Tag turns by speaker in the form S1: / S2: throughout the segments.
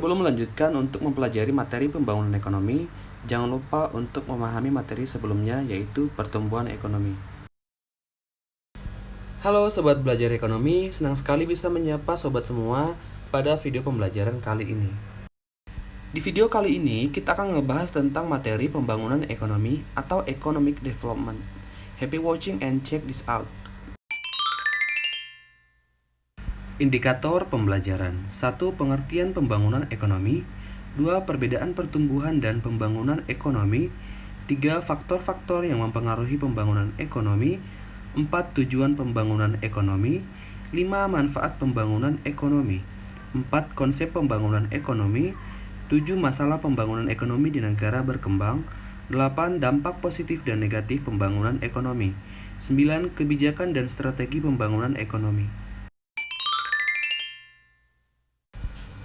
S1: Sebelum melanjutkan untuk mempelajari materi pembangunan ekonomi, jangan lupa untuk memahami materi sebelumnya, yaitu pertumbuhan ekonomi. Halo Sobat Belajar Ekonomi, senang sekali bisa menyapa Sobat semua pada video pembelajaran kali ini. Di video kali ini, kita akan ngebahas tentang materi pembangunan ekonomi atau economic development. Happy watching and check this out. Indikator pembelajaran. 1. Pengertian pembangunan ekonomi. 2. Perbedaan pertumbuhan dan pembangunan ekonomi. 3. Faktor-faktor yang mempengaruhi pembangunan ekonomi. 4. Tujuan pembangunan ekonomi. 5. Manfaat pembangunan ekonomi. 4. Konsep pembangunan ekonomi. 7. Masalah pembangunan ekonomi di negara berkembang. 8. Dampak positif dan negatif pembangunan ekonomi. 9. Kebijakan dan strategi pembangunan ekonomi.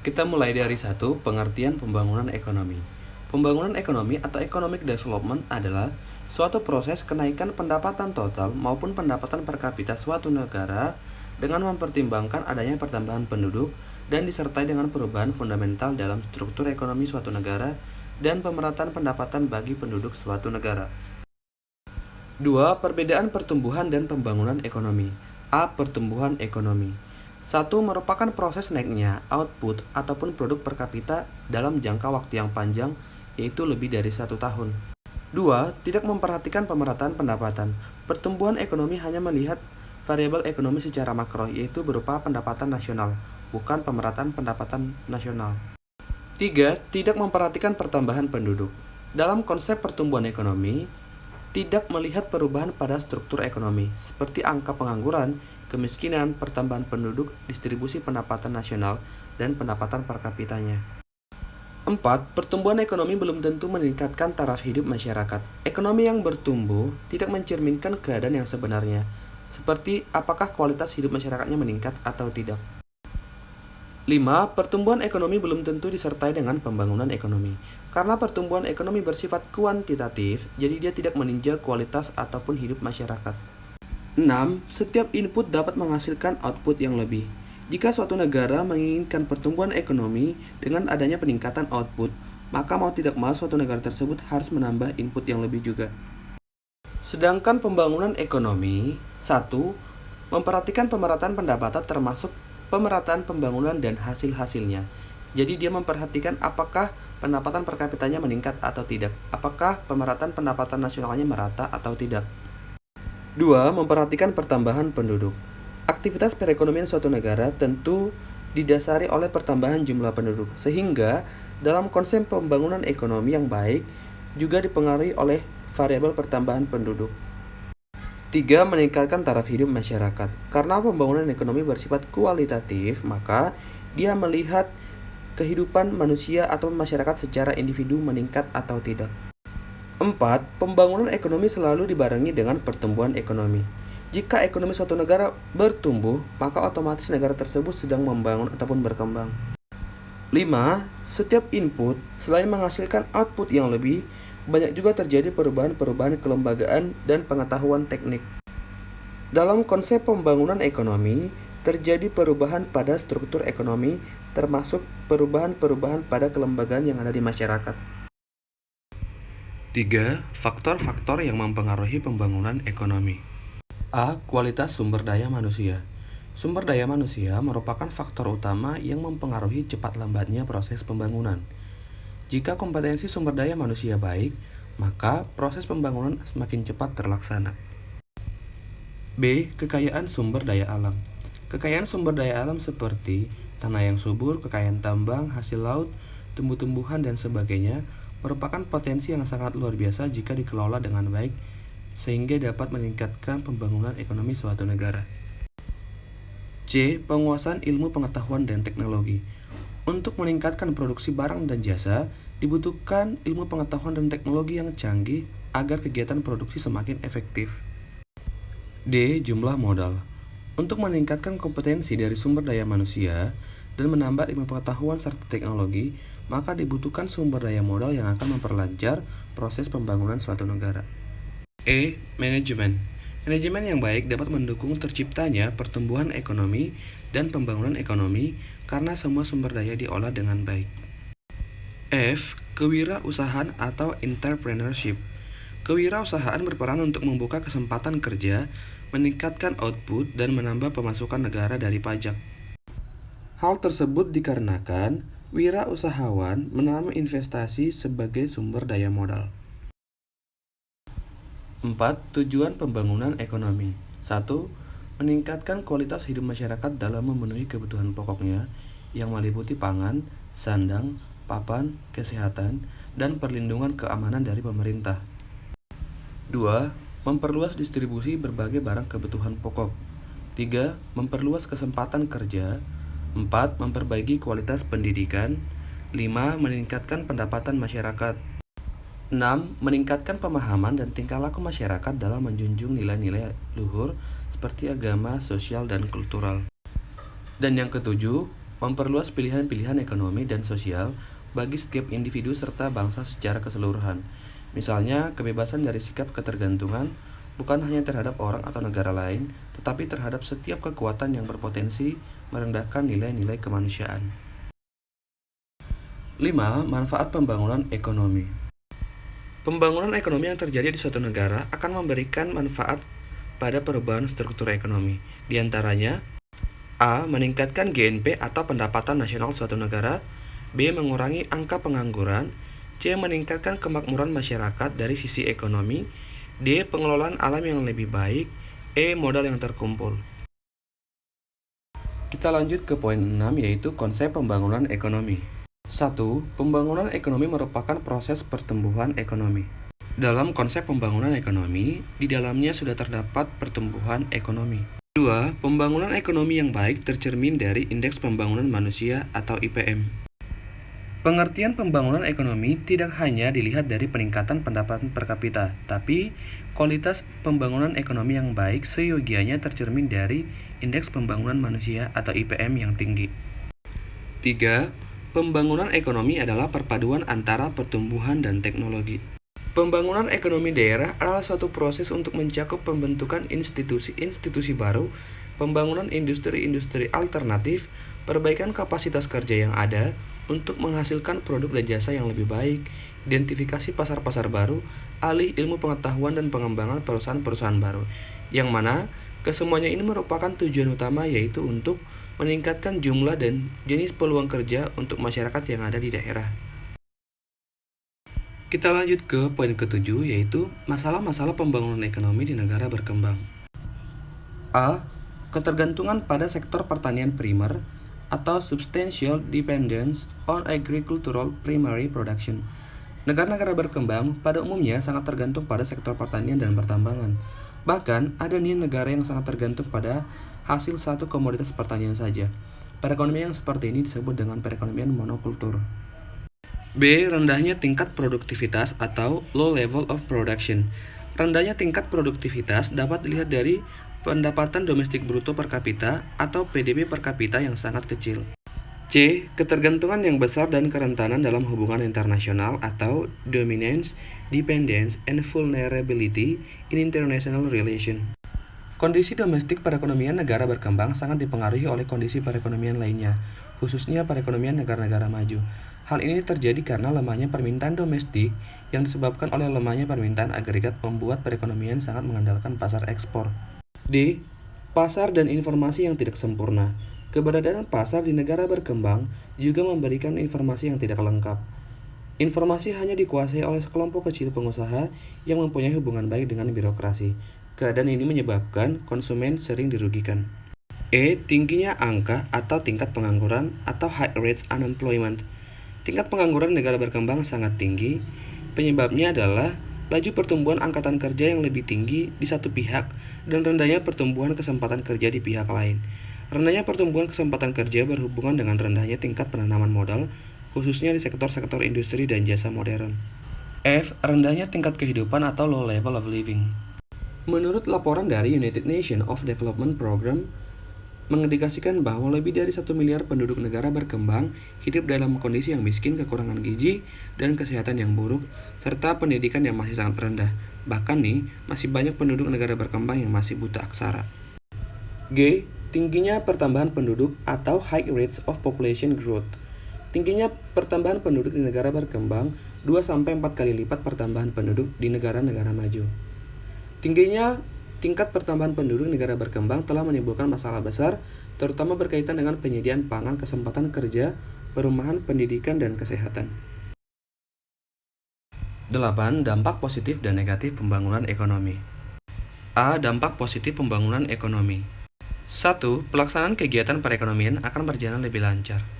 S1: Kita mulai dari 1. Pengertian pembangunan ekonomi. Pembangunan ekonomi atau economic development adalah suatu proses kenaikan pendapatan total maupun pendapatan per kapita suatu negara dengan mempertimbangkan adanya pertambahan penduduk dan disertai dengan perubahan fundamental dalam struktur ekonomi suatu negara dan pemerataan pendapatan bagi penduduk suatu negara. 2. Perbedaan pertumbuhan dan pembangunan ekonomi. A. Pertumbuhan ekonomi. 1. Merupakan proses naiknya output ataupun produk per kapita dalam jangka waktu yang panjang, yaitu lebih dari 1 tahun. 2. Tidak memperhatikan pemerataan pendapatan. Pertumbuhan ekonomi hanya melihat variabel ekonomi secara makro, yaitu berupa pendapatan nasional, bukan pemerataan pendapatan nasional. 3. Tidak memperhatikan pertambahan penduduk. Dalam konsep pertumbuhan ekonomi, tidak melihat perubahan pada struktur ekonomi, seperti angka pengangguran, kemiskinan, pertambahan penduduk, distribusi pendapatan nasional, dan pendapatan per kapitanya. 4. Pertumbuhan ekonomi belum tentu meningkatkan taraf hidup masyarakat. Ekonomi yang bertumbuh tidak mencerminkan keadaan yang sebenarnya, seperti apakah kualitas hidup masyarakatnya meningkat atau tidak. 5. Pertumbuhan ekonomi belum tentu disertai dengan pembangunan ekonomi. Karena pertumbuhan ekonomi bersifat kuantitatif, jadi dia tidak meninjau kualitas ataupun hidup masyarakat. 6. Setiap input dapat menghasilkan output yang lebih. Jika suatu negara menginginkan pertumbuhan ekonomi dengan adanya peningkatan output, maka mau tidak mau suatu negara tersebut harus menambah input yang lebih juga. Sedangkan pembangunan ekonomi, 1. Memperhatikan pemerataan pendapatan termasuk pemerataan pembangunan dan hasil-hasilnya. Jadi dia memperhatikan apakah pendapatan per kapitanya meningkat atau tidak, apakah pemerataan pendapatan nasionalnya merata atau tidak. 2. Memperhatikan pertambahan penduduk. Aktivitas perekonomian suatu negara tentu didasari oleh pertambahan jumlah penduduk, sehingga dalam konsep pembangunan ekonomi yang baik juga dipengaruhi oleh variabel pertambahan penduduk. 3. Meningkatkan taraf hidup masyarakat. Karena pembangunan ekonomi bersifat kualitatif, maka dia melihat kehidupan manusia atau masyarakat secara individu meningkat atau tidak. 4. Pembangunan ekonomi selalu dibarengi dengan pertumbuhan ekonomi. Jika ekonomi suatu negara bertumbuh, maka otomatis negara tersebut sedang membangun ataupun berkembang. 5. Setiap input selain menghasilkan output yang lebih, banyak juga terjadi perubahan-perubahan kelembagaan dan pengetahuan teknik. Dalam konsep pembangunan ekonomi, terjadi perubahan pada struktur ekonomi, termasuk perubahan-perubahan pada kelembagaan yang ada di masyarakat. 3. Faktor-faktor yang mempengaruhi pembangunan ekonomi. A. Kualitas sumber daya manusia. Sumber daya manusia merupakan faktor utama yang mempengaruhi cepat lambatnya proses pembangunan. Jika kompetensi sumber daya manusia baik, maka proses pembangunan semakin cepat terlaksana. B. Kekayaan sumber daya alam. Kekayaan sumber daya alam seperti tanah yang subur, kekayaan tambang, hasil laut, tumbuh-tumbuhan, dan sebagainya merupakan potensi yang sangat luar biasa jika dikelola dengan baik, sehingga dapat meningkatkan pembangunan ekonomi suatu negara. C. Penguasaan ilmu pengetahuan dan teknologi. Untuk meningkatkan produksi barang dan jasa, dibutuhkan ilmu pengetahuan dan teknologi yang canggih agar kegiatan produksi semakin efektif. D. Jumlah modal. Untuk meningkatkan kompetensi dari sumber daya manusia dan menambah ilmu pengetahuan serta teknologi, maka dibutuhkan sumber daya modal yang akan memperlancar proses pembangunan suatu negara. E. Manajemen. Manajemen yang baik dapat mendukung terciptanya pertumbuhan ekonomi dan pembangunan ekonomi karena semua sumber daya diolah dengan baik. F. Kewirausahaan atau entrepreneurship. Kewirausahaan berperan untuk membuka kesempatan kerja, meningkatkan output, dan menambah pemasukan negara dari pajak. Hal tersebut dikarenakan wirausahawan menanam investasi sebagai sumber daya modal. 4. Tujuan pembangunan ekonomi. 1. Meningkatkan kualitas hidup masyarakat dalam memenuhi kebutuhan pokoknya yang meliputi pangan, sandang, papan, kesehatan, dan perlindungan keamanan dari pemerintah. 2. Memperluas distribusi berbagai barang kebutuhan pokok. 3. Memperluas kesempatan kerja. 4. Memperbaiki kualitas pendidikan. 5. Meningkatkan pendapatan masyarakat. 6. Meningkatkan pemahaman dan tingkah laku masyarakat dalam menjunjung nilai-nilai luhur seperti agama, sosial, dan kultural. Dan yang ketujuh, memperluas pilihan-pilihan ekonomi dan sosial bagi setiap individu serta bangsa secara keseluruhan. Misalnya, kebebasan dari sikap ketergantungan bukan hanya terhadap orang atau negara lain, tetapi terhadap setiap kekuatan yang berpotensi merendahkan nilai-nilai kemanusiaan. 5. Manfaat pembangunan ekonomi. Pembangunan ekonomi yang terjadi di suatu negara akan memberikan manfaat pada perubahan struktur ekonomi. Di antaranya, A. Meningkatkan GNP atau pendapatan nasional suatu negara. B. Mengurangi angka pengangguran. C. Meningkatkan kemakmuran masyarakat dari sisi ekonomi. D. Pengelolaan alam yang lebih baik. E. Modal yang terkumpul. Kita lanjut ke poin 6, yaitu konsep pembangunan ekonomi. 1. Pembangunan ekonomi merupakan proses pertumbuhan ekonomi. Dalam konsep pembangunan ekonomi, di dalamnya sudah terdapat pertumbuhan ekonomi. 2. Pembangunan ekonomi yang baik tercermin dari Indeks Pembangunan Manusia atau IPM. Pengertian pembangunan ekonomi tidak hanya dilihat dari peningkatan pendapatan per kapita, tapi kualitas pembangunan ekonomi yang baik seyogianya tercermin dari Indeks Pembangunan Manusia atau IPM yang tinggi. 3. Pembangunan ekonomi adalah perpaduan antara pertumbuhan dan teknologi. Pembangunan ekonomi daerah adalah suatu proses untuk mencakup pembentukan institusi-institusi baru, pembangunan industri-industri alternatif, perbaikan kapasitas kerja yang ada untuk menghasilkan produk dan jasa yang lebih baik, identifikasi pasar-pasar baru, alih ilmu pengetahuan dan pengembangan perusahaan-perusahaan baru, yang mana kesemuanya ini merupakan tujuan utama, yaitu untuk meningkatkan jumlah dan jenis peluang kerja untuk masyarakat yang ada di daerah. Kita lanjut ke poin ke-7, yaitu masalah-masalah pembangunan ekonomi di negara berkembang. A. Ketergantungan pada sektor pertanian primer atau substantial dependence on agricultural primary production. Negara-negara berkembang pada umumnya sangat tergantung pada sektor pertanian dan pertambangan. Bahkan, ada nih negara yang sangat tergantung pada hasil satu komoditas pertanian saja. Perekonomian yang seperti ini disebut dengan perekonomian monokultur. B. Rendahnya tingkat produktivitas atau low level of production. Rendahnya tingkat produktivitas dapat dilihat dari pendapatan domestik bruto per kapita atau PDB per kapita yang sangat kecil. C. Ketergantungan yang besar dan kerentanan dalam hubungan internasional atau dominance, dependence, and vulnerability in international relation. Kondisi domestik perekonomian negara berkembang sangat dipengaruhi oleh kondisi perekonomian lainnya, khususnya perekonomian negara-negara maju. Hal ini terjadi karena lemahnya permintaan domestik yang disebabkan oleh lemahnya permintaan agregat membuat perekonomian sangat mengandalkan pasar ekspor. D. Pasar dan informasi yang tidak sempurna. Keberadaan pasar di negara berkembang juga memberikan informasi yang tidak lengkap. Informasi hanya dikuasai oleh sekelompok kecil pengusaha yang mempunyai hubungan baik dengan birokrasi. Keadaan ini menyebabkan konsumen sering dirugikan. E. Tingginya angka atau tingkat pengangguran atau high rates unemployment. Tingkat pengangguran negara berkembang sangat tinggi. Penyebabnya adalah laju pertumbuhan angkatan kerja yang lebih tinggi di satu pihak dan rendahnya pertumbuhan kesempatan kerja di pihak lain. Rendahnya pertumbuhan kesempatan kerja berhubungan dengan rendahnya tingkat penanaman modal, khususnya di sektor-sektor industri dan jasa modern. F. Rendahnya tingkat kehidupan atau low level of living. Menurut laporan dari United Nations of Development Program, mengindikasikan bahwa lebih dari 1 miliar penduduk negara berkembang hidup dalam kondisi yang miskin, kekurangan gizi, dan kesehatan yang buruk, serta pendidikan yang masih sangat rendah. Bahkan masih banyak penduduk negara berkembang yang masih buta aksara. G. Tingginya pertambahan penduduk atau high rates of population growth. Tingginya pertambahan penduduk di negara berkembang 2-4 kali lipat pertambahan penduduk di negara-negara maju. Tingginya tingkat pertambahan penduduk negara berkembang telah menimbulkan masalah besar, terutama berkaitan dengan penyediaan pangan, kesempatan kerja, perumahan, pendidikan, dan kesehatan. 8. Dampak positif dan negatif pembangunan ekonomi. A. Dampak positif pembangunan ekonomi. 1. Pelaksanaan kegiatan perekonomian akan berjalan lebih lancar.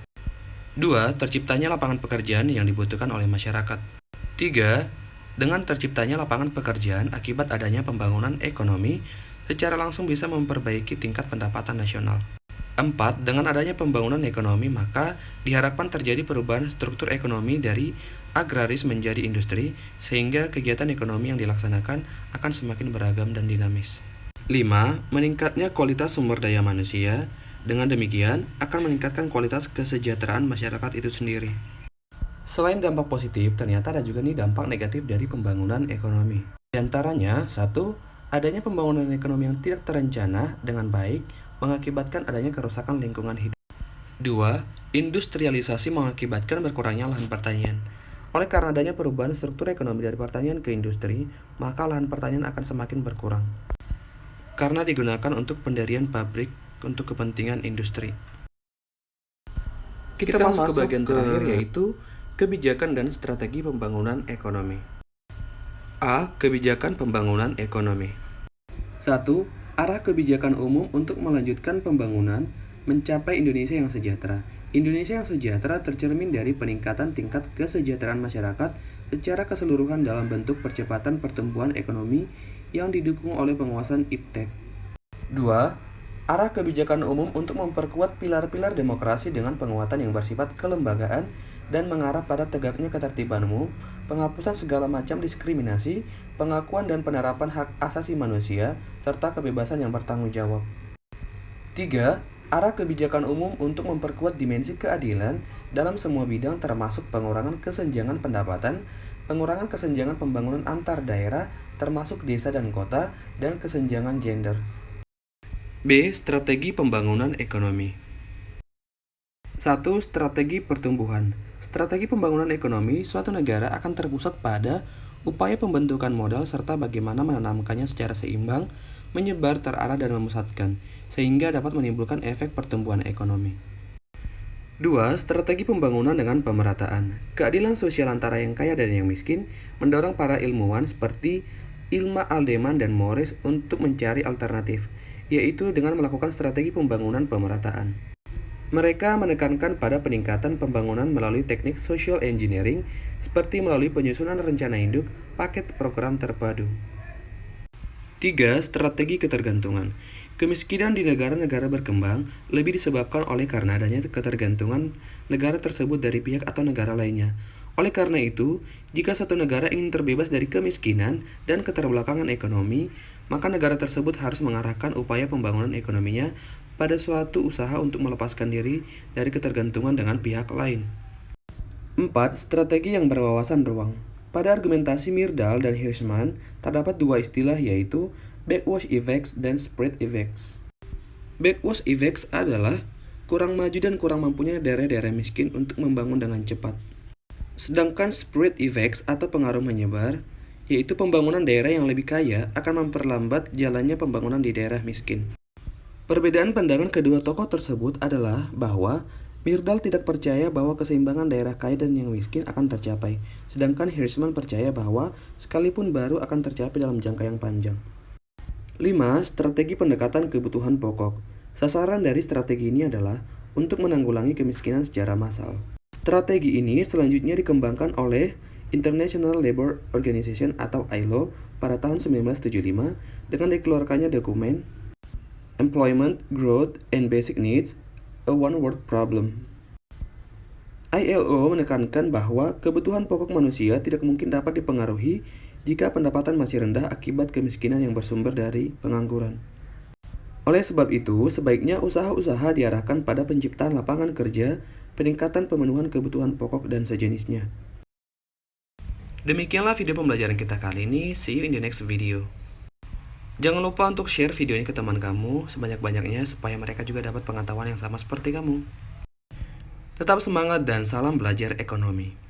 S1: 2. Terciptanya lapangan pekerjaan yang dibutuhkan oleh masyarakat. 3. Dengan terciptanya lapangan pekerjaan akibat adanya pembangunan ekonomi, secara langsung bisa memperbaiki tingkat pendapatan nasional. 4. Dengan adanya pembangunan ekonomi, maka diharapkan terjadi perubahan struktur ekonomi dari agraris menjadi industri, sehingga kegiatan ekonomi yang dilaksanakan akan semakin beragam dan dinamis. 5. Meningkatnya kualitas sumber daya manusia. Dengan demikian, akan meningkatkan kualitas kesejahteraan masyarakat itu sendiri. Selain dampak positif, ternyata ada juga nih dampak negatif dari pembangunan ekonomi. Di antaranya, 1. Adanya pembangunan ekonomi yang tidak terencana dengan baik mengakibatkan adanya kerusakan lingkungan hidup. 2. Industrialisasi mengakibatkan berkurangnya lahan pertanian. Oleh karena adanya perubahan struktur ekonomi dari pertanian ke industri, maka lahan pertanian akan semakin berkurang karena digunakan untuk pendirian pabrik untuk kepentingan industri. Kita masuk ke bagian terakhir, yaitu kebijakan dan strategi pembangunan ekonomi. A. Kebijakan pembangunan ekonomi. 1. Arah kebijakan umum untuk melanjutkan pembangunan mencapai Indonesia yang sejahtera. Indonesia yang sejahtera tercermin dari peningkatan tingkat kesejahteraan masyarakat secara keseluruhan dalam bentuk percepatan pertumbuhan ekonomi yang didukung oleh penguasaan iptek. 2. Arah kebijakan umum untuk memperkuat pilar-pilar demokrasi dengan penguatan yang bersifat kelembagaan dan mengarah pada tegaknya ketertiban umum, penghapusan segala macam diskriminasi, pengakuan dan penerapan hak asasi manusia, serta kebebasan yang bertanggung jawab. 3. Arah kebijakan umum untuk memperkuat dimensi keadilan dalam semua bidang termasuk pengurangan kesenjangan pendapatan, pengurangan kesenjangan pembangunan antar daerah termasuk desa dan kota, dan kesenjangan gender. B. Strategi pembangunan ekonomi. 1. Strategi pertumbuhan. Strategi pembangunan ekonomi suatu negara akan terpusat pada upaya pembentukan modal serta bagaimana menanamkannya secara seimbang, menyebar, terarah, dan memusatkan, sehingga dapat menimbulkan efek pertumbuhan ekonomi. 2. Strategi pembangunan dengan pemerataan. Keadilan sosial antara yang kaya dan yang miskin mendorong para ilmuwan seperti Ilma Aldeman dan Morris untuk mencari alternatif, yaitu dengan melakukan strategi pembangunan pemerataan. Mereka menekankan pada peningkatan pembangunan melalui teknik social engineering, seperti melalui penyusunan rencana induk, paket program terpadu. 3. Strategi ketergantungan. Kemiskinan di negara-negara berkembang lebih disebabkan oleh karena adanya ketergantungan negara tersebut dari pihak atau negara lainnya. Oleh karena itu, jika satu negara ingin terbebas dari kemiskinan dan keterbelakangan ekonomi, maka negara tersebut harus mengarahkan upaya pembangunan ekonominya pada suatu usaha untuk melepaskan diri dari ketergantungan dengan pihak lain. 4. Strategi yang berwawasan ruang. Pada argumentasi Myrdal dan Hirschman, terdapat dua istilah, yaitu backwash effects dan spread effects. Backwash effects adalah kurang maju dan kurang mampunya daerah-daerah miskin untuk membangun dengan cepat. Sedangkan spread effects atau pengaruh menyebar, yaitu pembangunan daerah yang lebih kaya akan memperlambat jalannya pembangunan di daerah miskin. Perbedaan pandangan kedua tokoh tersebut adalah bahwa Myrdal tidak percaya bahwa keseimbangan daerah kaya dan yang miskin akan tercapai, sedangkan Hirschman percaya bahwa sekalipun baru akan tercapai dalam jangka yang panjang. 5. Strategi pendekatan kebutuhan pokok. Sasaran dari strategi ini adalah untuk menanggulangi kemiskinan secara massal. Strategi ini selanjutnya dikembangkan oleh International Labour Organization atau ILO pada tahun 1975 dengan dikeluarkannya dokumen Employment, Growth, and Basic Needs, a One-World Problem. ILO menekankan bahwa kebutuhan pokok manusia tidak mungkin dapat dipengaruhi jika pendapatan masih rendah akibat kemiskinan yang bersumber dari pengangguran. Oleh sebab itu, sebaiknya usaha-usaha diarahkan pada penciptaan lapangan kerja, peningkatan pemenuhan kebutuhan pokok, dan sejenisnya. Demikianlah video pembelajaran kita kali ini. See you in the next video. Jangan lupa untuk share video ini ke teman kamu sebanyak-banyaknya supaya mereka juga dapat pengetahuan yang sama seperti kamu. Tetap semangat dan salam belajar ekonomi.